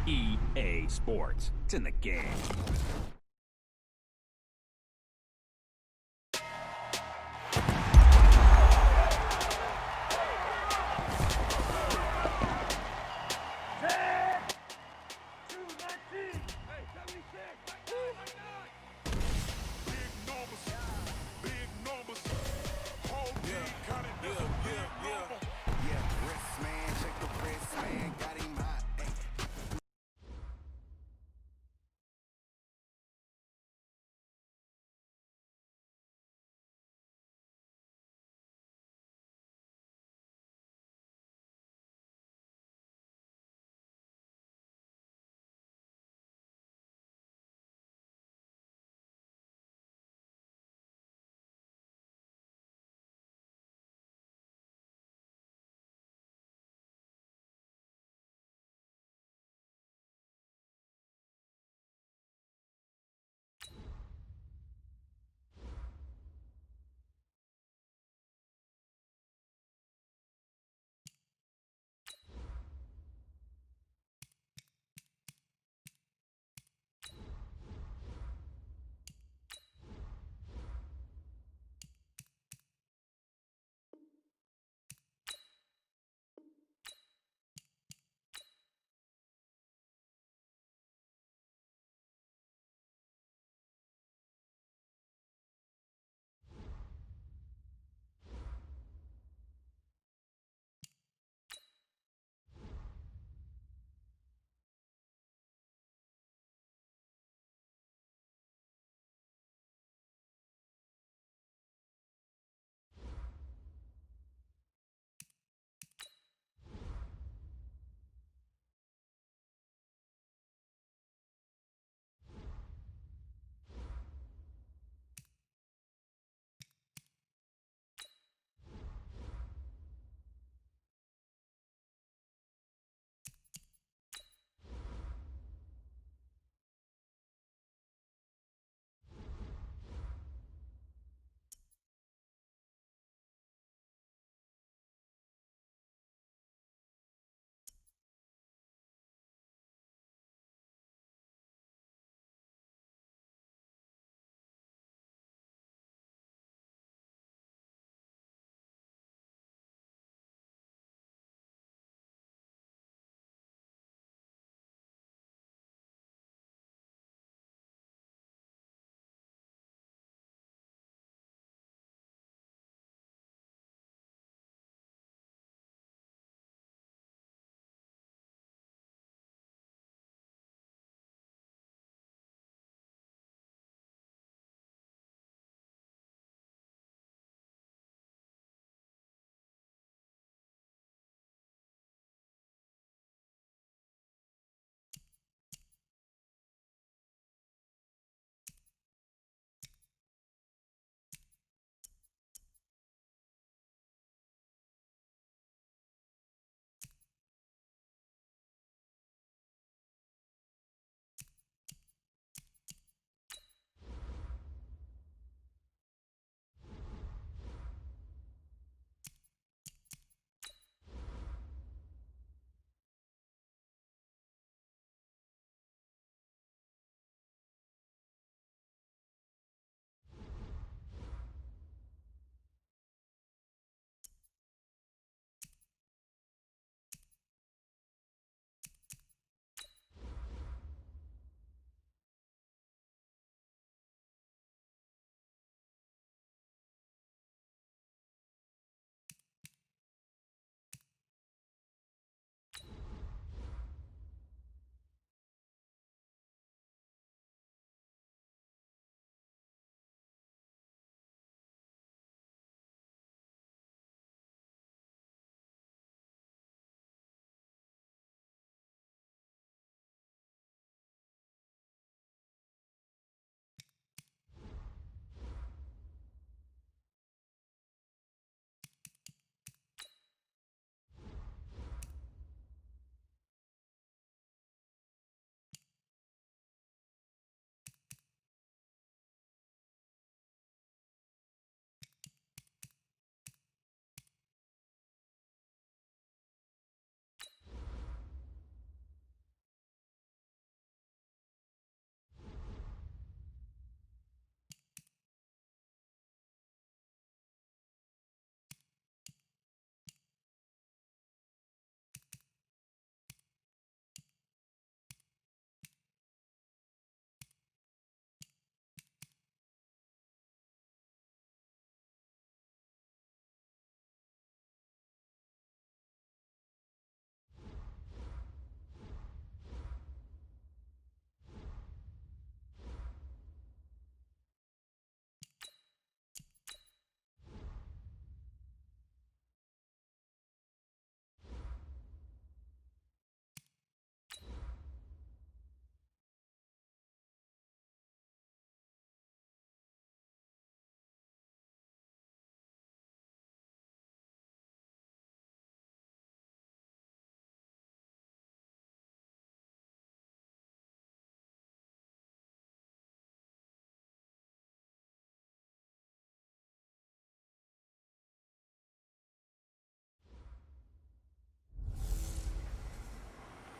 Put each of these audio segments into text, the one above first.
EA Sports. It's in the game.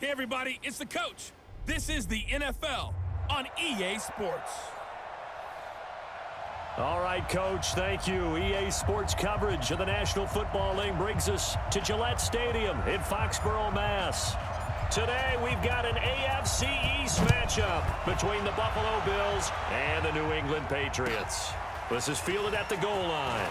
Hey everybody, it's the coach. This is the NFL on EA Sports. All right, Coach, thank you. EA Sports coverage of the National Football League brings us to Gillette Stadium in Foxborough, Mass. Today, we've got an AFC East matchup between the Buffalo Bills and the New England Patriots. This is fielded at the goal line.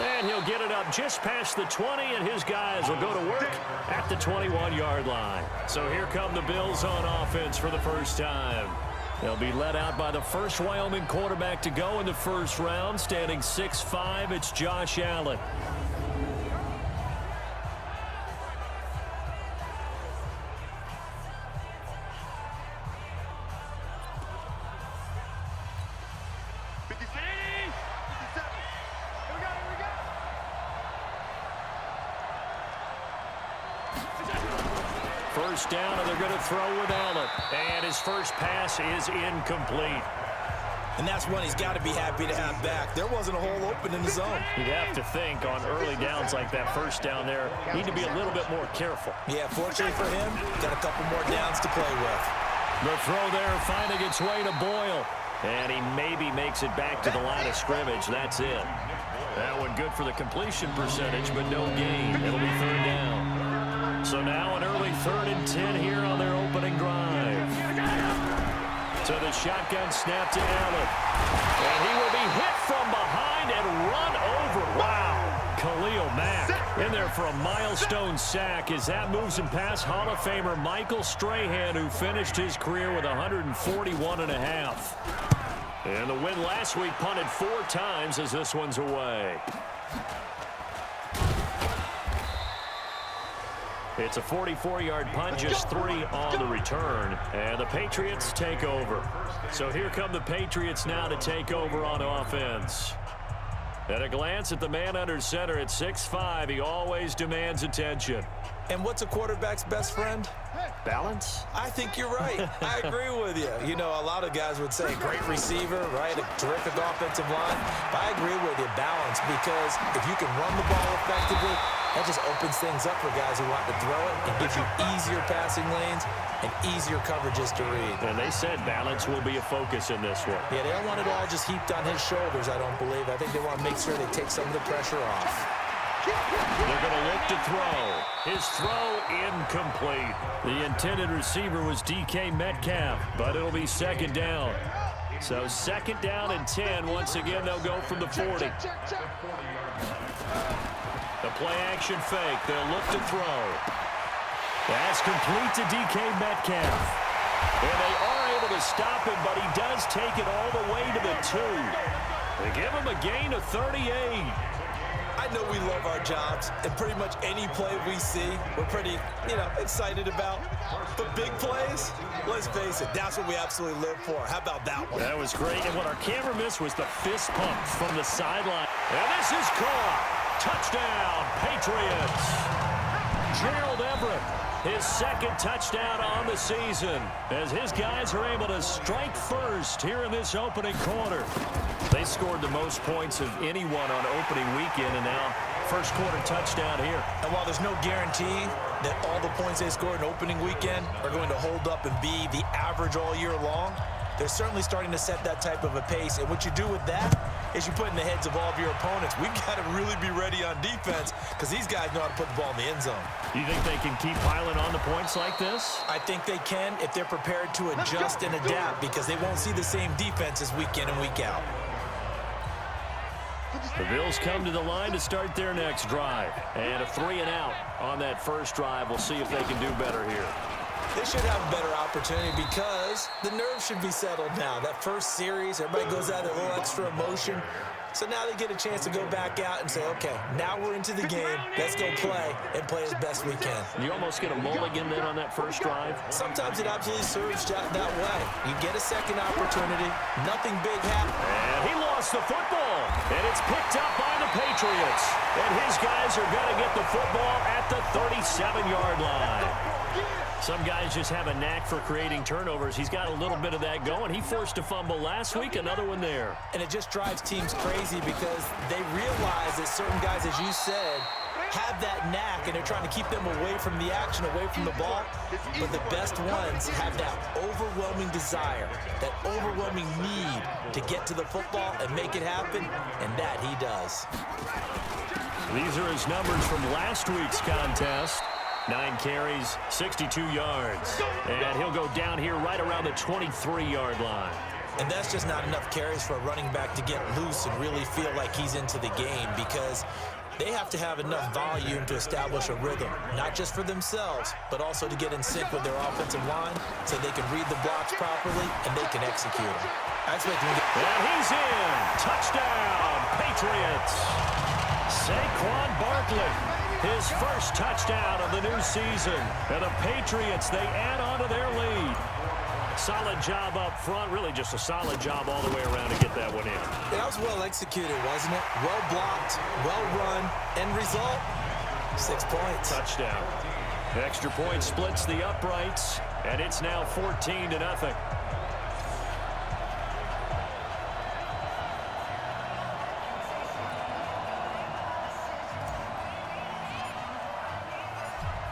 And he'll get it up just past the 20, and his guys will go to work at the 21-yard line. So here come the Bills on offense for the first time. They'll be led out by the first Wyoming quarterback to go in the first round, standing 6'5". It's Josh Allen. First down, and they're going to throw with Allen. And his first pass is incomplete. And that's one he's got to be happy to have back. There wasn't a hole open in the zone. You'd have to think on early downs like that first down there, need to be a little bit more careful. Yeah, fortunately for him, got a couple more downs to play with. The throw there finding its way to Boyle. And he maybe makes it back to the line of scrimmage. That's it. That one good for the completion percentage, but no gain. It'll be third down. So now an early 3rd and 10 here on their opening drive. To the shotgun snap to Allen. And he will be hit from behind and run over. Wow. Khalil Mack in there for a milestone sack as that moves him past Hall of Famer Michael Strahan, who finished his career with 141.5. And the win last week punted 4 times as this one's away. It's a 44-yard punt, just 3 on the return, and the Patriots take over. So here come the Patriots now to take over on offense. At a glance at the man under center at 6'5", he always demands attention. And what's a quarterback's best friend? Balance? I think you're right. I agree with you. You know, a lot of guys would say great receiver, right? A terrific offensive line. But I agree with you, balance, because if you can run the ball effectively, that just opens things up for guys who want to throw it and gives you easier passing lanes and easier coverages to read. And they said balance will be a focus in this one. Yeah, they don't want it all just heaped on his shoulders, I don't believe. I think they want to make sure they take some of the pressure off. They're going to look to throw. His throw incomplete. The intended receiver was DK Metcalf, but it'll be 2nd down. So 2nd down and 10. Once again, they'll go from the 40. The play-action fake. They'll look to throw. That's complete to DK Metcalf. And they are able to stop him, but he does take it all the way to the 2. They give him a gain of 38. I know we love our jobs, and pretty much any play we see, we're pretty, excited about. But big plays, let's face it, that's what we absolutely live for. How about that one? That was great, and what our camera missed was the fist pump from the sideline. And this is caught. Touchdown, Patriots. Gerald Everett, his 2nd touchdown on the season, as his guys are able to strike first here in this opening quarter. They scored the most points of anyone on opening weekend, and now first quarter touchdown here. And while there's no guarantee that all the points they scored in opening weekend are going to hold up and be the average all year long, they're certainly starting to set that type of a pace. And what you do with that is you put in the heads of all of your opponents, we've got to really be ready on defense because these guys know how to put the ball in the end zone. You think they can keep piling on the points like this? I think they can if they're prepared to adjust and adapt, because they won't see the same defenses week in and week out. The Bills come to the line to start their next drive. And a 3 and out on that first drive. We'll see if they can do better here. They should have a better opportunity because the nerves should be settled now. That first series, everybody goes out with a little extra emotion. So now they get a chance to go back out and say, okay, now we're into the game. Let's go play and play as best we can. You almost get a mulligan then on that first drive? Sometimes it absolutely serves that way. You get a second opportunity. Nothing big happened. And he lost the football. And it's picked up by the Patriots. And his guys are going to get the football at the 37-yard line. Some guys just have a knack for creating turnovers. He's got a little bit of that going. He forced a fumble last week, another one there. And it just drives teams crazy because they realize that certain guys, as you said, have that knack, and they're trying to keep them away from the action, away from the ball. But the best ones have that overwhelming desire, that overwhelming need to get to the football and make it happen, and that he does. These are his numbers from last week's contest. 9 carries, 62 yards. And he'll go down here right around the 23-yard line. And that's just not enough carries for a running back to get loose and really feel like he's into the game, because they have to have enough volume to establish a rhythm, not just for themselves, but also to get in sync with their offensive line so they can read the blocks properly and they can execute them. I expect him to get... And he's in. Touchdown, Patriots. Saquon Barkley, his first touchdown of the new season. And the Patriots, they add on to their lead. Solid job up front, really just a solid job all the way around to get that one in. That was well executed, wasn't it? Well blocked, well run, end result, 6 points. Touchdown. The extra point splits the uprights, and it's now 14-0.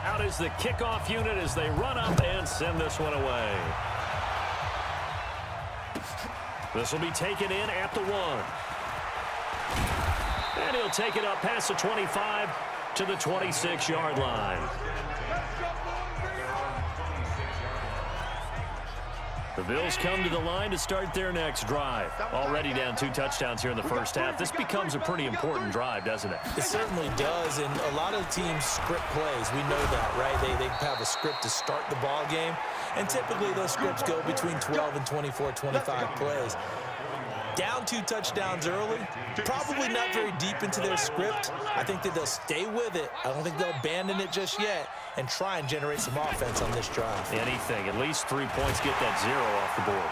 Out is the kickoff unit as they run up and send this one away. This will be taken in at the 1. And he'll take it up past the 25 to the 26-yard line. The Bills come to the line to start their next drive. Already down 2 touchdowns here in the first half. This becomes a pretty important drive, doesn't it? It certainly does, and a lot of teams script plays. We know that, right? They have a script to start the ball game, and typically those scripts go between 12 and 24, 25 plays. Down 2 touchdowns early, probably not very deep into their script. I think that they'll stay with it. I don't think they'll abandon it just yet and try and generate some offense on this drive. Anything, at least 3 points, get that 0 off the board.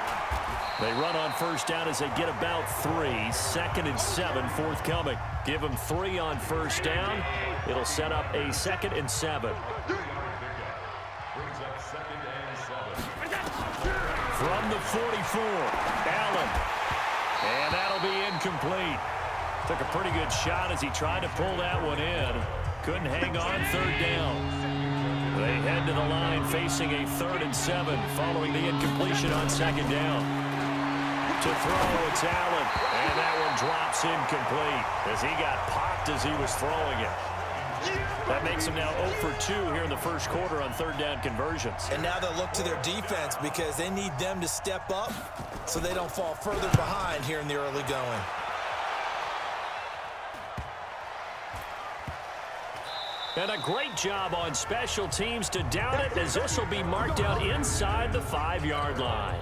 They run on first down as they get about 3. 2nd and 7 forthcoming. Give them 3 on first down. It'll set up a 2nd and 7. From the 44, Allen. And that'll be incomplete. Took a pretty good shot as he tried to pull that one in. Couldn't hang on 3rd down. They head to the line facing a 3rd and 7 following the incompletion on 2nd down. To throw, it's Allen. And that one drops incomplete as he got popped as he was throwing it. That makes them now 0 for 2 here in the first quarter on 3rd down conversions. And now they'll look to their defense because they need them to step up so they don't fall further behind here in the early going. And a great job on special teams to down it, as this will be marked out inside the 5-yard line.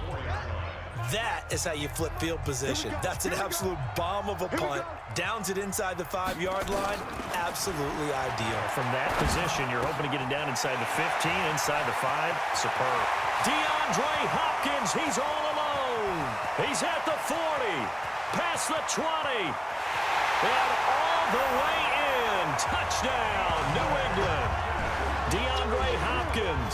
That is how you flip field position. That's an absolute bomb of a punt. Downs it inside the 5-yard line. Absolutely ideal. From that position, you're hoping to get it down inside the 15, inside the 5. Superb. DeAndre Hopkins, he's all alone. He's at the 40, past the 20, and all the way in. Touchdown, New England. DeAndre Hopkins.